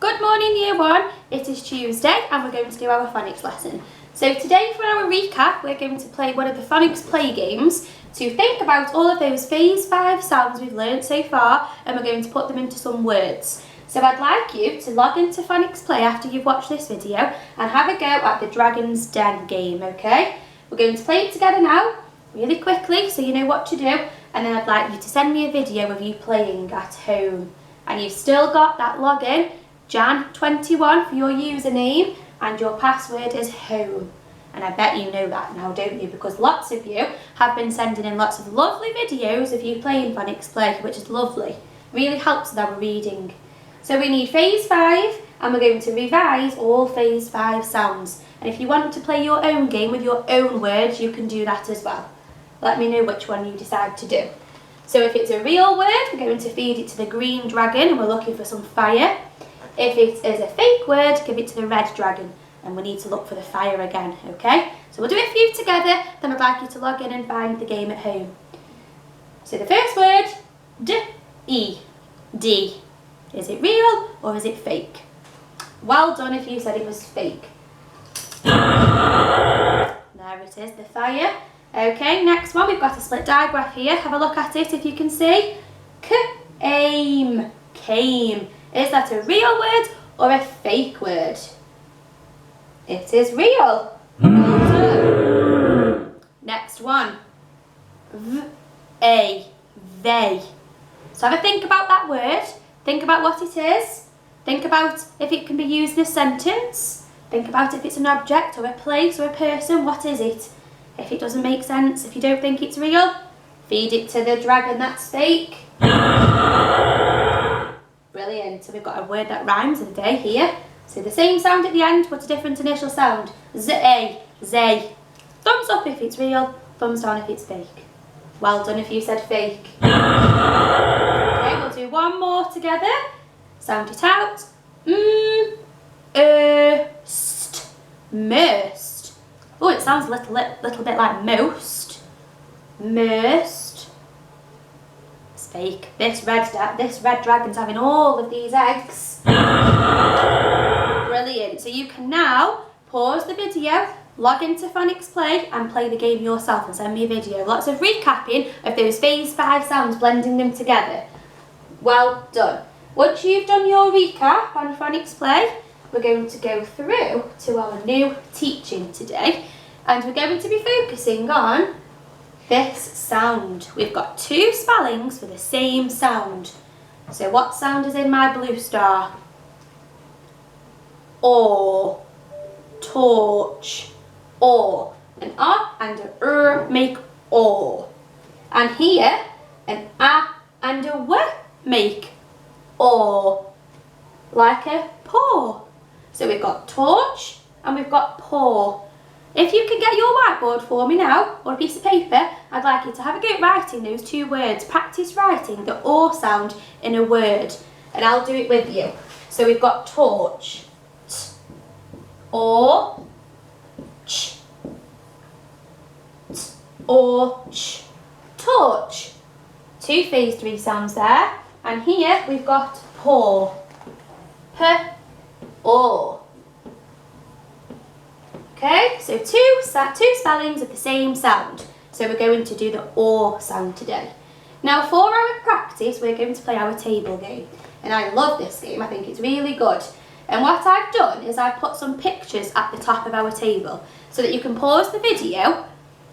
Good morning Year 1, it is Tuesday and we're going to do our phonics lesson. So today for our recap we're going to play one of the phonics play games to think about all of those phase 5 sounds we've learnt so far, and we're going to put them into some words. So I'd like you to log into Phonics Play after you've watched this video and have a go at the Dragon's Den game, okay? We're going to play it together now, really quickly, so you know what to do, and then I'd like you to send me a video of you playing at home. And you've still got that login, Jan21 for your username, and your password is home. And I bet you know that now, don't you? Because lots of you have been sending in lots of lovely videos of you playing Phonics Play, which is lovely. Really helps with our reading. So we need phase 5, and we're going to revise all phase 5 sounds. And if you want to play your own game with your own words, you can do that as well. Let me know which one you decide to do. So if it's a real word, we're going to feed it to the green dragon, and we're looking for some fire. If it is a fake word, give it to the red dragon, and we need to look for the fire again, okay? So we'll do a few together, then I'd like you to log in and find the game at home. So the first word, D. Is it real or is it fake? Well done if you said it was fake. There it is, the fire. Okay, next one, we've got a split digraph here. Have a look at it if you can see. Came. Is that a real word or a fake word? It is real. Next one. They. So have a think about that word. Think about what it is. Think about if it can be used in a sentence. Think about if it's an object or a place or a person. What is it? If it doesn't make sense, if you don't think it's real, feed it to the dragon that's fake. Brilliant. So we've got a word that rhymes of the day here. So the same sound at the end, but a different initial sound. Zay. Thumbs up if it's real, thumbs down if it's fake. Well done if you said fake. Okay, we'll do one more together. Sound it out. Mersed. Oh, it sounds a little bit like most. Mersed. It's fake. This red dragon's having all of these eggs. Brilliant. So you can now pause the video, log into Phonics Play and play the game yourself and send me a video. Lots of recapping of those phase 5 sounds, blending them together. Well done. Once you've done your recap on Phonics Play, we're going to go through to our new teaching today, and we're going to be focusing on this sound. We've got 2 spellings for the same sound. So what sound is in my blue star? Or, torch, or. An A and a make or. And here, an A and a W make or. Like a paw. So we've got torch and we've got paw. If you can get your whiteboard for me now, or a piece of paper, I'd like you to have a go at writing those 2 words. Practice writing the or sound in a word, and I'll do it with you. So we've got torch, or, ch, or, ch, torch. 2 phase 3 sounds there, and here we've got paw, p, or. Okay, so two spellings of the same sound. So we're going to do the or sound today. Now for our practice, we're going to play our table game. And I love this game, I think it's really good. And what I've done is I've put some pictures at the top of our table so that you can pause the video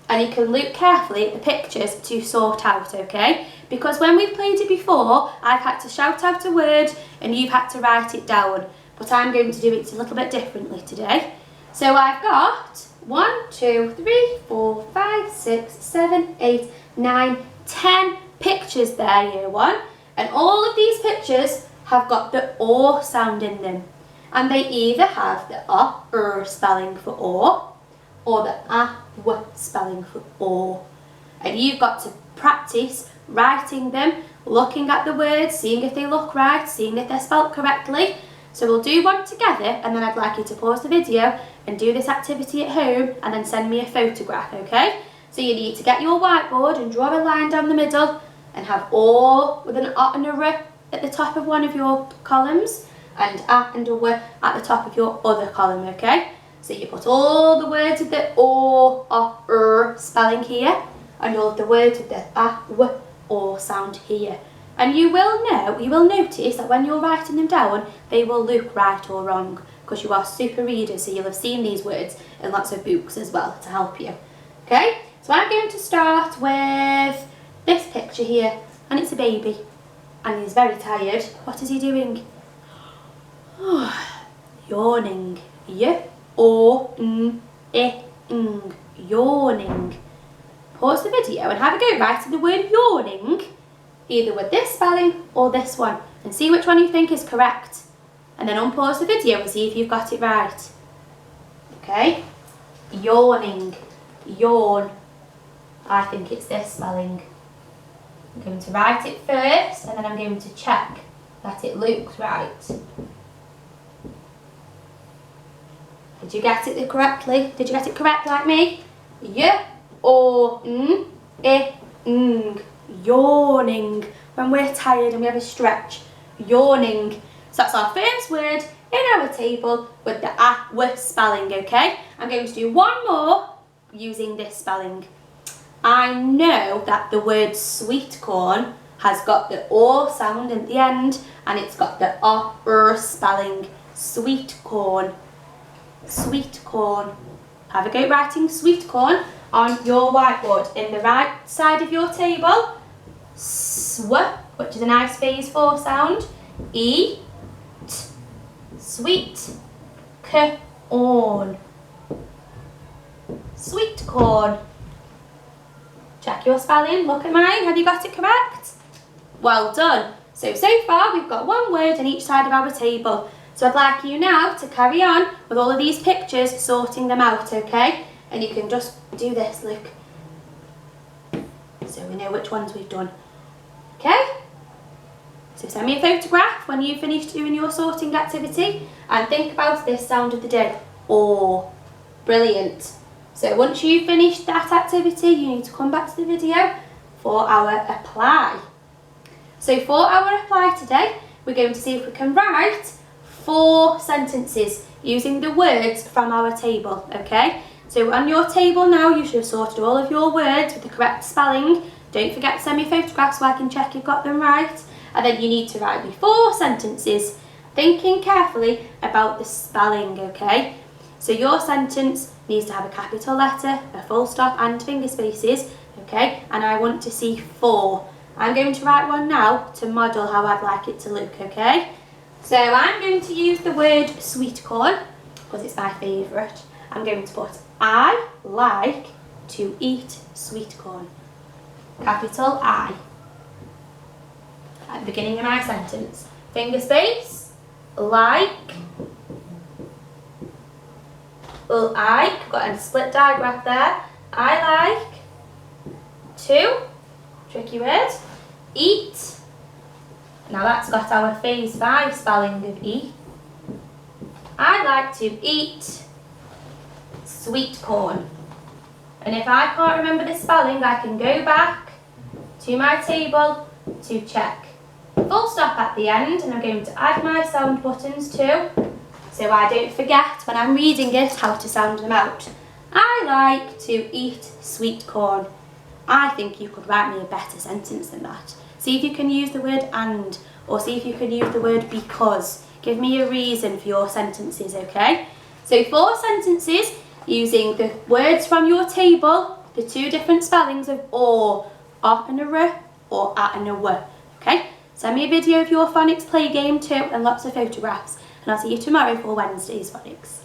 and you can look carefully at the pictures to sort out, okay? Because when we've played it before, I've had to shout out a word and you've had to write it down. But I'm going to do it a little bit differently today. So I've got 1, 2, 3, 4, 5, 6, 7, 8, 9, 10 pictures there, Year 1. And all of these pictures have got the or sound in them. And they either have the spelling for or the w spelling for or. And you've got to practice writing them, looking at the words, seeing if they look right, seeing if they're spelt correctly. So we'll do one together, and then I'd like you to pause the video and do this activity at home and then send me a photograph, okay? So you need to get your whiteboard and draw a line down the middle and have or with an O and a R at the top of one of your columns. and a and a w at the top of your other column, okay? So you put all the words with the or spelling here, and all of the words with the a, w, or sound here. And you will notice that when you're writing them down, they will look right or wrong, because you are super readers, so you'll have seen these words in lots of books as well to help you. Okay, so I'm going to start with this picture here, and it's a baby, and he's very tired. What is he doing? Yawning. Yawning. Pause the video and have a go writing the word yawning, either with this spelling or this one, and see which one you think is correct. And then unpause the video and see if you've got it right. Okay? Yawning. Yawn. I think it's this spelling. I'm going to write it first, and then I'm going to check that it looks right. Did you get it correctly? Did you get it correct like me? Yawning. When we're tired and we have a stretch. Yawning. So that's our first word in our table with the a, w spelling, okay? I'm going to do one more using this spelling. I know that the word sweet corn has got the o sound at the end, and it's got the spelling. Sweet corn. Sweet corn. Have a go writing sweet corn on your whiteboard. In the right side of your table, sw, which is a nice phase 4 sound, e, t, sweet, corn. Sweet corn. Check your spelling, look at mine, have you got it correct? Well done. So far we've got one word on each side of our table. So I'd like you now to carry on with all of these pictures, sorting them out, okay? And you can just do this, look. So we know which ones we've done. Okay? So send me a photograph when you've finished doing your sorting activity, and think about this sound of the day. Or. Brilliant. So once you've finished that activity, you need to come back to the video for our apply. So for our apply today, we're going to see if we can write 4 sentences using the words from our table, okay? So on your table now, you should have sorted all of your words with the correct spelling. Don't forget to send me photographs so I can check you've got them right. And then you need to write me 4 sentences, thinking carefully about the spelling, okay? So your sentence needs to have a capital letter, a full stop and finger spaces, okay? And I want to see 4. I'm going to write one now to model how I'd like it to look, okay? So I'm going to use the word sweet corn because it's my favourite. I'm going to put I like to eat sweet corn. Capital I. At the beginning of my sentence. Finger space, like. Well, I've got a split diagram there. I like to, tricky word, eat. Now that's got our phase 5 spelling of E. I like to eat sweet corn. And if I can't remember the spelling, I can go back to my table to check. Full stop at the end, and I'm going to add my sound buttons too, so I don't forget when I'm reading it how to sound them out. I like to eat sweet corn. I think you could write me a better sentence than that. See if you can use the word and, or see if you can use the word because. Give me a reason for your sentences, okay? So 4 sentences using the words from your table, the 2 different spellings of or and a r, or a and a w, okay? Send me a video of your phonics play game too, and lots of photographs, and I'll see you tomorrow for Wednesday's phonics.